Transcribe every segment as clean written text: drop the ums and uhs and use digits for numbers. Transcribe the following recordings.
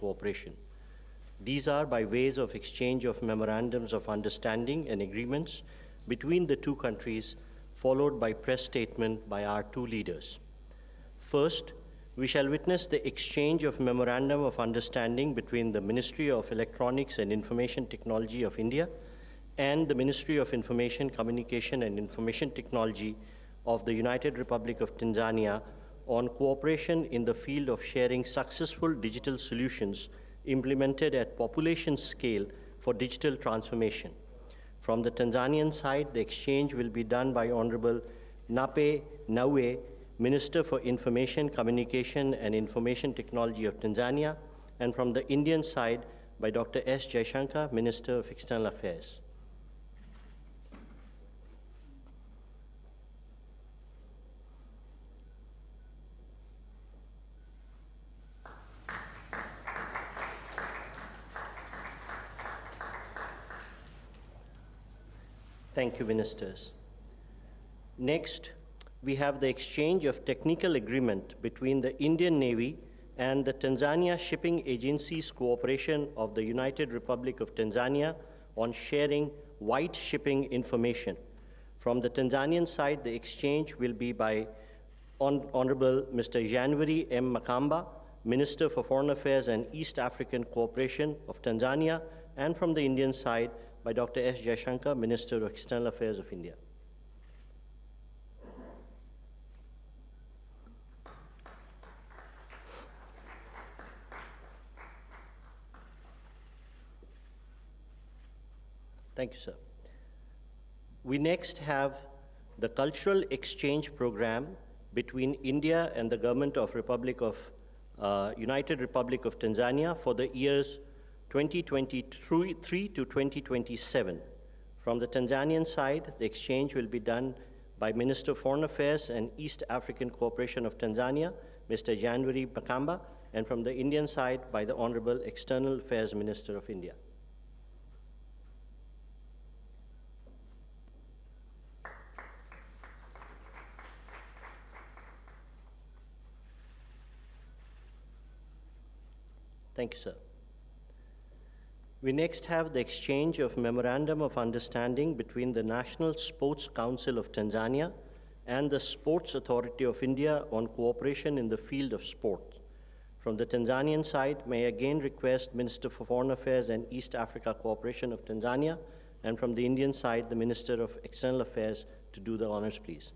cooperation. These are by ways of exchange of memorandums of understanding and agreements between the two countries, followed by press statement by our two leaders. First, we shall witness the exchange of memorandum of understanding between the Ministry of Electronics and Information Technology of India and the Ministry of Information, Communication and Information Technology of the United Republic of Tanzania on cooperation in the field of sharing successful digital solutions implemented at population scale for digital transformation. From the Tanzanian side, the exchange will be done by Honorable Nape Nnauye, Minister for Information, Communication and Information Technology of Tanzania, and from the Indian side by Dr. S. Jaishankar, Minister of External Affairs. Thank you, Ministers. Next, we have the exchange of technical agreement between the Indian Navy and the Tanzania Shipping Agency's cooperation of the United Republic of Tanzania on sharing white shipping information. From the Tanzanian side, the exchange will be by Honorable Mr. January M. Makamba, Minister for Foreign Affairs and East African Cooperation of Tanzania, and from the Indian side by Dr. S. Jaishankar, Minister of External Affairs of India. Thank you, sir. We next have the cultural exchange program between India and the government of United Republic of Tanzania for the years 2023 to 2027. From the Tanzanian side, the exchange will be done by Minister of Foreign Affairs and East African Cooperation of Tanzania, Mr. January Makamba, and from the Indian side by the Honorable External Affairs Minister of India. Thank you, sir. We next have the exchange of Memorandum of Understanding between the National Sports Council of Tanzania and the Sports Authority of India on cooperation in the field of sport. From the Tanzanian side, may I again request Minister for Foreign Affairs and East Africa Cooperation of Tanzania, and from the Indian side, the Minister of External Affairs to do the honors, please.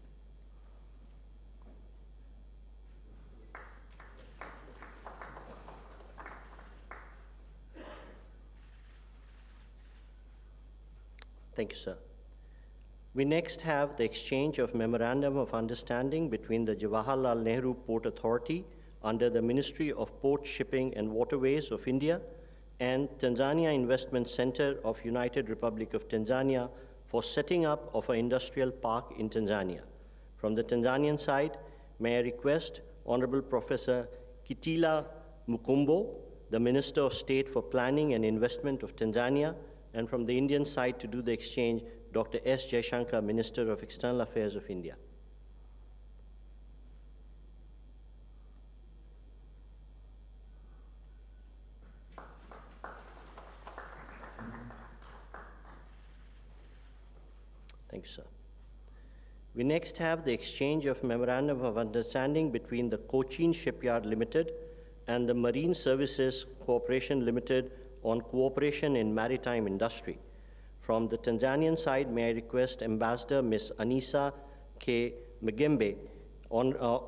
Thank you, sir. We next have the exchange of Memorandum of Understanding between the Jawaharlal Nehru Port Authority under the Ministry of Port, Shipping and Waterways of India and Tanzania Investment Center of United Republic of Tanzania for setting up of an industrial park in Tanzania. From the Tanzanian side, may I request Honorable Professor Kitila Mukumbo, the Minister of State for Planning and Investment of Tanzania, and from the Indian side to do the exchange, Dr. S. Jaishankar, Minister of External Affairs of India. Thank you, sir. We next have the exchange of Memorandum of Understanding between the Cochin Shipyard Limited and the Marine Services Corporation Limited on cooperation in maritime industry. From the Tanzanian side, may I request Ambassador Ms. Anisa K. Magembe,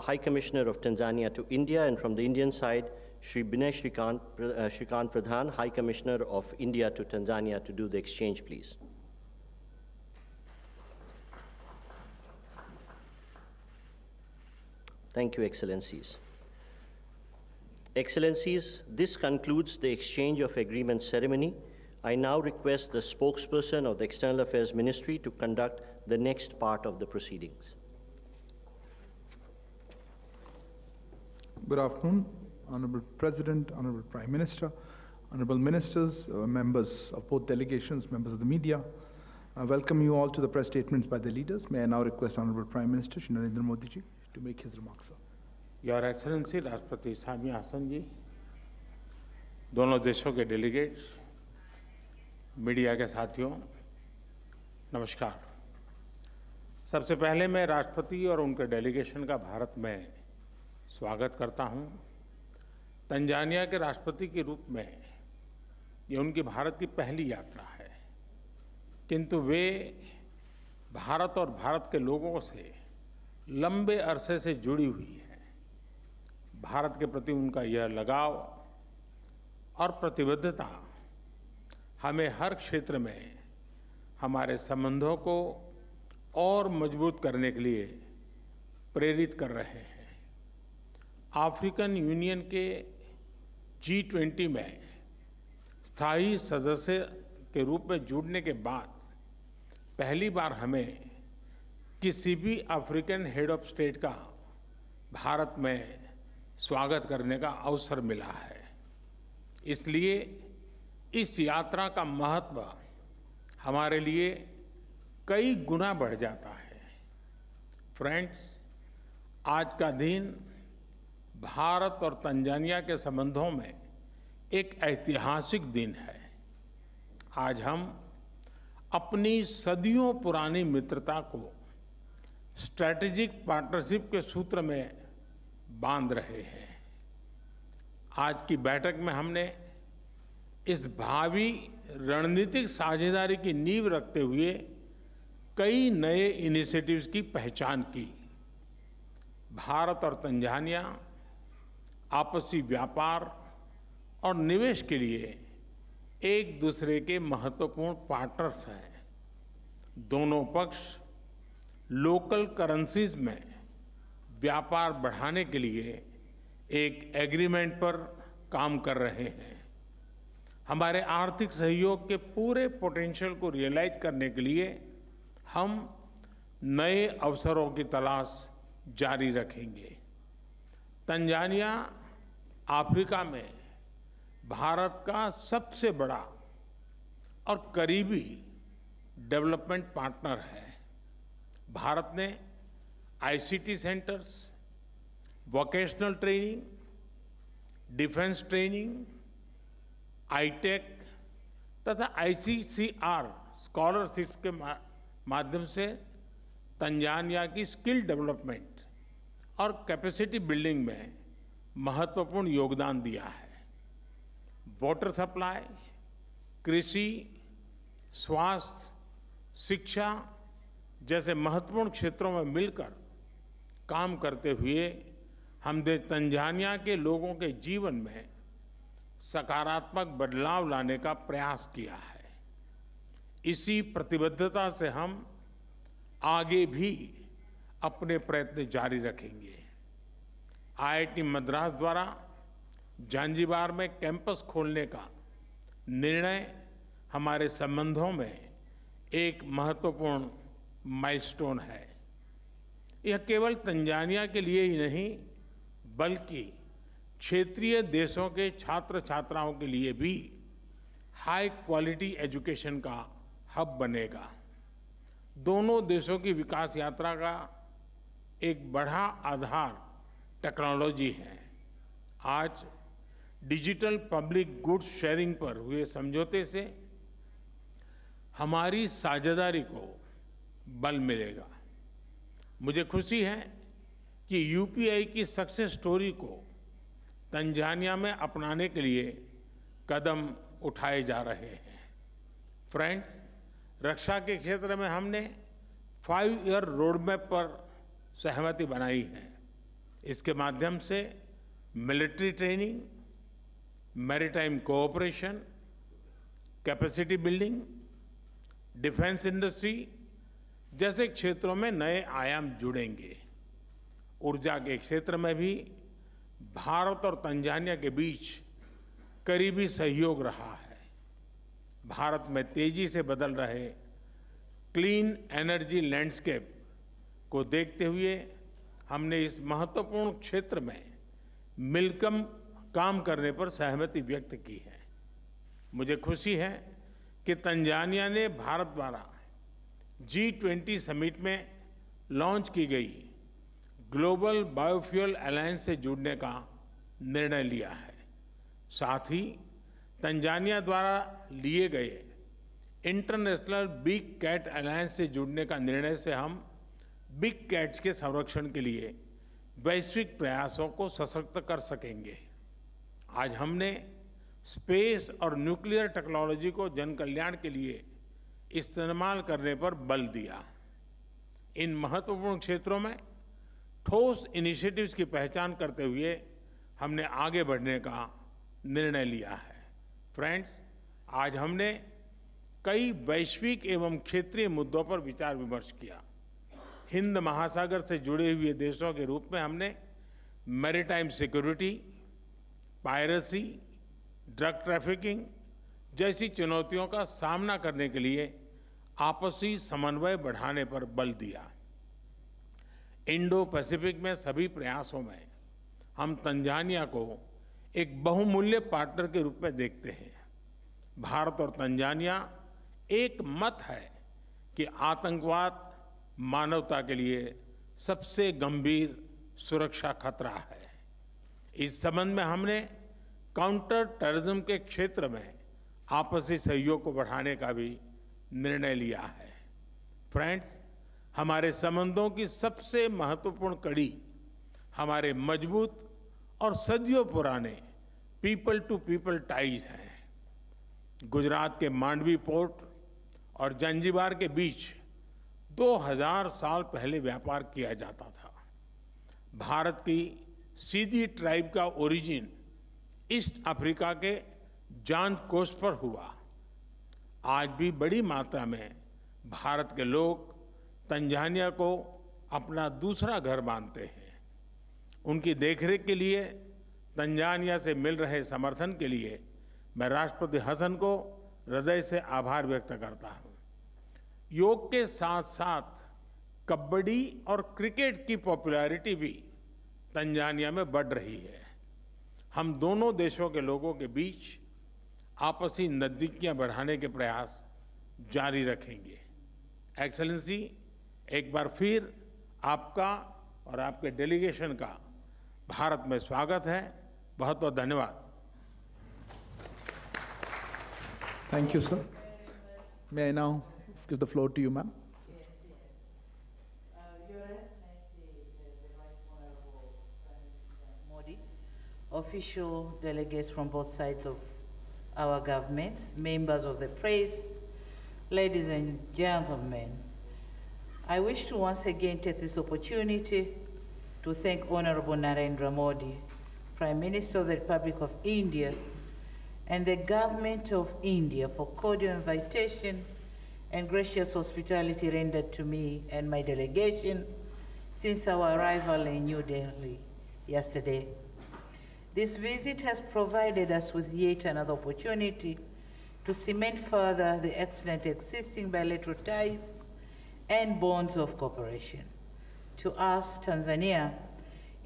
High Commissioner of Tanzania to India, and from the Indian side, Shri Binay Shrikant Pradhan, High Commissioner of India to Tanzania to do the exchange, please. Thank you, Excellencies. Excellencies, this concludes the exchange of agreement ceremony. I now request the spokesperson of the External Affairs Ministry to conduct the next part of the proceedings. Good afternoon, Honorable President, Honorable Prime Minister, Honorable Ministers, members of both delegations, members of the media. I welcome you all to the press statements by the leaders. May I now request Honorable Prime Minister Shri Narendra Modi ji to make his remarks, sir. Your Excellency, Rashtrapati Samia Hassan ji, दोनों देशों के delegates, media के साथियों, नमस्कार। सबसे पहले मैं राष्ट्रपति और उनके डेलीगेशन का भारत में स्वागत करता हूं। तंजानिया के राष्ट्रपति के रूप में ये उनकी भारत की पहली यात्रा है, किंतु वे भारत और भारत के लोगों से लंबे अरसे से जुड़ी हुई हैं। भारत के प्रति उनका यह लगाव और प्रतिबद्धता हमें हर क्षेत्र में हमारे संबंधों को और मजबूत करने के लिए प्रेरित कर रहे हैं। अफ्रीकन यूनियन के G20 में स्थायी सदस्य के रूप में जुड़ने के बाद पहली बार हमें किसी भी अफ्रीकन हेड ऑफ स्टेट का भारत में स्वागत करने का अवसर मिला है। इसलिए इस यात्रा का महत्व हमारे लिए कई गुना बढ़ जाता है। फ्रेंड्स, आज का दिन भारत और तंजानिया के संबंधों में एक ऐतिहासिक दिन है। आज हम अपनी सदियों पुरानी मित्रता को स्ट्रैटेजिक पार्टनरशिप के सूत्र में बांध रहे हैं। आज की बैठक में हमने इस भावी रणनीतिक साझेदारी की नींव रखते हुए कई नए इनिशिएटिव्स की पहचान की। भारत और तंजानिया आपसी व्यापार और निवेश के लिए एक दूसरे के महत्वपूर्ण पार्टनर्स हैं। दोनों पक्ष लोकल करेंसीज में व्यापार बढ़ाने के लिए एक एग्रीमेंट पर काम कर रहे हैं। हमारे आर्थिक सहयोग के पूरे पोटेंशियल को रियलाइज करने के लिए हम नए अवसरों की तलाश जारी रखेंगे। तंजानिया अफ्रीका में भारत का सबसे बड़ा और करीबी डेवलपमेंट पार्टनर है। भारत ने ICT centres, vocational training, defence training, ITEC तथा ICCR स्कॉलरशिप के माध्यम से तंजानिया की स्किल डेवलपमेंट और कैपेसिटी बिल्डिंग में महत्वपूर्ण योगदान दिया है। वाटर सप्लाई, कृषि, स्वास्थ्य, शिक्षा जैसे महत्वपूर्ण क्षेत्रों में मिलकर काम करते हुए हमने तंजानिया के लोगों के जीवन में सकारात्मक बदलाव लाने का प्रयास किया है। इसी प्रतिबद्धता से हम आगे भी अपने प्रयत्न जारी रखेंगे। IIT मद्रास द्वारा जांजिबार में कैंपस खोलने का निर्णय हमारे संबंधों में एक महत्वपूर्ण माइलस्टोन है। यह केवल तंजानिया के लिए ही नहीं, बल्कि क्षेत्रीय देशों के छात्र छात्राओं के लिए भी हाई क्वालिटी एजुकेशन का हब बनेगा। दोनों देशों की विकास यात्रा का एक बड़ा आधार टेक्नोलॉजी है। आज डिजिटल पब्लिक गुड्स शेयरिंग पर हुए समझौते से हमारी साझेदारी को बल मिलेगा। मुझे खुशी है कि UPI की सक्सेस स्टोरी को तंजानिया में अपनाने के लिए कदम उठाए जा रहे हैं। फ्रेंड्स, रक्षा के क्षेत्र में हमने 5-year रोडमैप पर सहमति बनाई है। इसके माध्यम से military training, maritime cooperation, capacity building, defence industry जैसे क्षेत्रों में नए आयाम जुड़ेंगे। ऊर्जा के क्षेत्र में भी भारत और तंजानिया के बीच करीबी सहयोग रहा है। भारत में तेजी से बदल रहे क्लीन एनर्जी लैंडस्केप को देखते हुए हमने इस महत्वपूर्ण क्षेत्र में मिलकर काम करने पर सहमति व्यक्त की है। मुझे खुशी है कि तंजानिया ने भारत द्वारा G20 समिट में लॉन्च की गई ग्लोबल बायोफ्यूल अलायंस से जुड़ने का निर्णय लिया है। साथ ही तंजानिया द्वारा लिए गए इंटरनेशनल बिग कैट अलायंस से जुड़ने का निर्णय से हम बिग कैट्स के संरक्षण के लिए वैश्विक प्रयासों को सशक्त कर सकेंगे। आज हमने स्पेस और न्यूक्लियर टेक्नोलॉजी को जन कल्याण के लिए इस्तेमाल करने पर बल दिया। इन महत्वपूर्ण क्षेत्रों में ठोस इनिशिएटिव्स की पहचान करते हुए हमने आगे बढ़ने का निर्णय लिया है। फ्रेंड्स, आज हमने कई वैश्विक एवं क्षेत्रीय मुद्दों पर विचार विमर्श किया। हिंद महासागर से जुड़े हुए देशों के रूप में हमने maritime security, piracy, drug trafficking जैसी चुनौतियों का सामना करने के लिए आपसी समन्वय बढ़ाने पर बल दिया। इंडो पैसिफिक में सभी प्रयासों में हम तंजानिया को एक बहुमूल्य पार्टनर के रूप में देखते हैं। भारत और तंजानिया एक मत है कि आतंकवाद मानवता के लिए सबसे गंभीर सुरक्षा खतरा है। इस संबंध में हमने काउंटर टेररिज्म के क्षेत्र में आपसी सहयोग को बढ़ाने का भी निर्णय लिया है। फ्रेंड्स, हमारे संबंधों की सबसे महत्वपूर्ण कड़ी हमारे मजबूत और सदियों पुराने पीपल टू पीपल टाइज हैं। गुजरात के मांडवी पोर्ट और जंजीबार के बीच 2000 साल पहले व्यापार किया जाता था। भारत की सीधी ट्राइब का ओरिजिन ईस्ट अफ्रीका के जांज कोस्ट पर हुआ। आज भी बड़ी मात्रा में भारत के लोग तंजानिया को अपना दूसरा घर मानते हैं। उनकी देखरेख के लिए तंजानिया से मिल रहे समर्थन के लिए मैं राष्ट्रपति हसन को हृदय से आभार व्यक्त करता हूं। योग के साथ साथ कबड्डी और क्रिकेट की पॉपुलैरिटी भी तंजानिया में बढ़ रही है। हम दोनों देशों के लोगों के बीच आपसी नजदीकियां बढ़ाने के प्रयास जारी रखेंगे। एक्सेलेंसी, एक बार फिर आपका और आपके डेलीगेशन का भारत में स्वागत है। बहुत बहुत धन्यवाद। Thank you, sir. May I now give the floor to you, ma'am? Your Excellency, the Right Honorable Prime Minister Modi, official delegates from both sides of our governments, members of the press, ladies and gentlemen, I wish to once again take this opportunity to thank Honorable Narendra Modi, Prime Minister of the Republic of India, and the Government of India for cordial invitation and gracious hospitality rendered to me and my delegation since our arrival in New Delhi yesterday. This visit has provided us with yet another opportunity to cement further the excellent existing bilateral ties and bonds of cooperation. To us, Tanzania,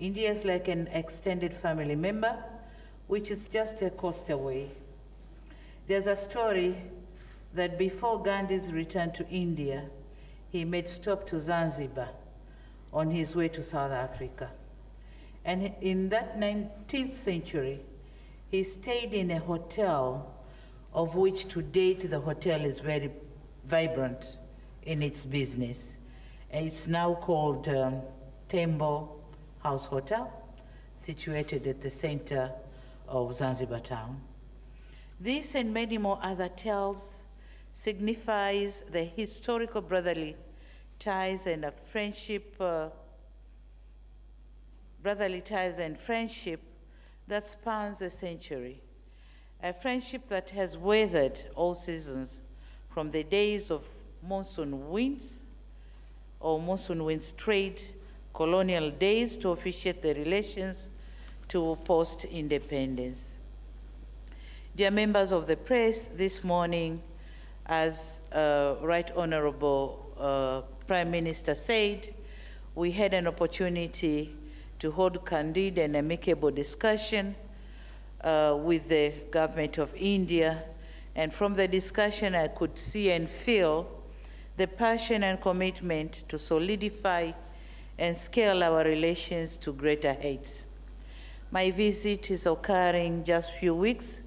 India is like an extended family member, which is just a coast away. There's a story that before Gandhi's return to India, he made stop to Zanzibar on his way to South Africa. And in that 19th century, he stayed in a hotel of which to date the hotel is very vibrant in its business. And it's now called Tembo House Hotel, situated at the center of Zanzibar town. This and many more other tales signifies the historical brotherly ties and a friendship, that spans a century. A friendship that has weathered all seasons, from the days of monsoon winds or monsoon winds trade, colonial days, to officiate the relations to post-independence. Dear members of the press, this morning, as Right Honorable Prime Minister said, we had an opportunity to hold candid and amicable discussion with the government of India. And from the discussion, I could see and feel the passion and commitment to solidify and scale our relations to greater heights. My visit is occurring just a few weeks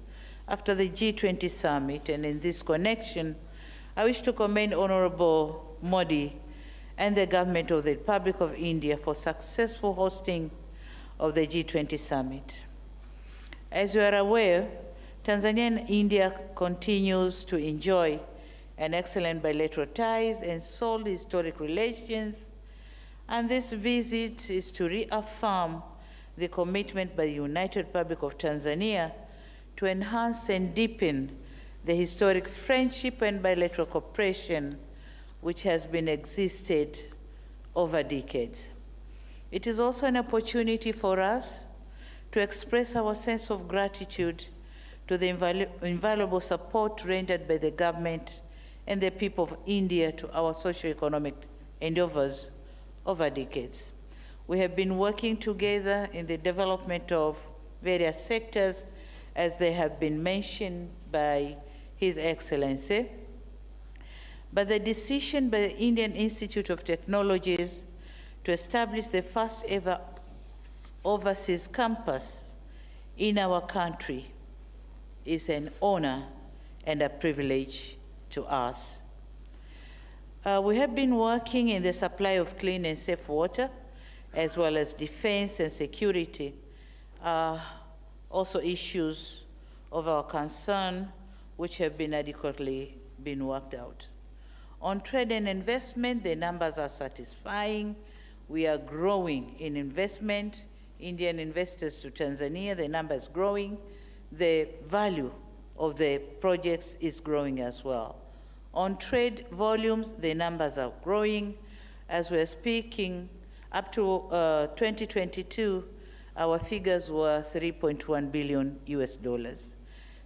after the G20 summit, and in this connection, I wish to commend Honorable Modi and the government of the Republic of India for successful hosting of the G20 summit. As you are aware, Tanzania and India continues to enjoy an excellent bilateral ties and solid historic relations, and this visit is to reaffirm the commitment by the United Republic of Tanzania to enhance and deepen the historic friendship and bilateral cooperation which has been existed over decades. It is also an opportunity for us to express our sense of gratitude to the invaluable support rendered by the government and the people of India to our socio-economic endeavors over decades. We have been working together in the development of various sectors, as they have been mentioned by His Excellency. But the decision by the Indian Institute of Technologies to establish the first ever overseas campus in our country is an honor and a privilege to us. We have been working in the supply of clean and safe water, as well as defense and security, also issues of our concern, which have been adequately worked out. On trade and investment, the numbers are satisfying. We are growing in investment. Indian investors to Tanzania, the number is growing. The value of the projects is growing as well. On trade volumes, the numbers are growing. As we're speaking, up to 2022, our figures were $3.1 billion US.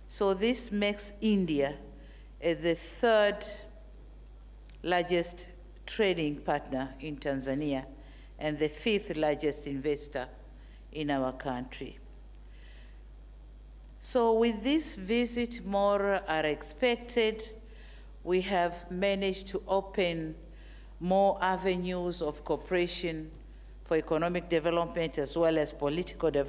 So this makes India the third largest trading partner in Tanzania and the fifth largest investor in our country. So with this visit, more are expected. We have managed to open more avenues of cooperation for economic development as well as political development.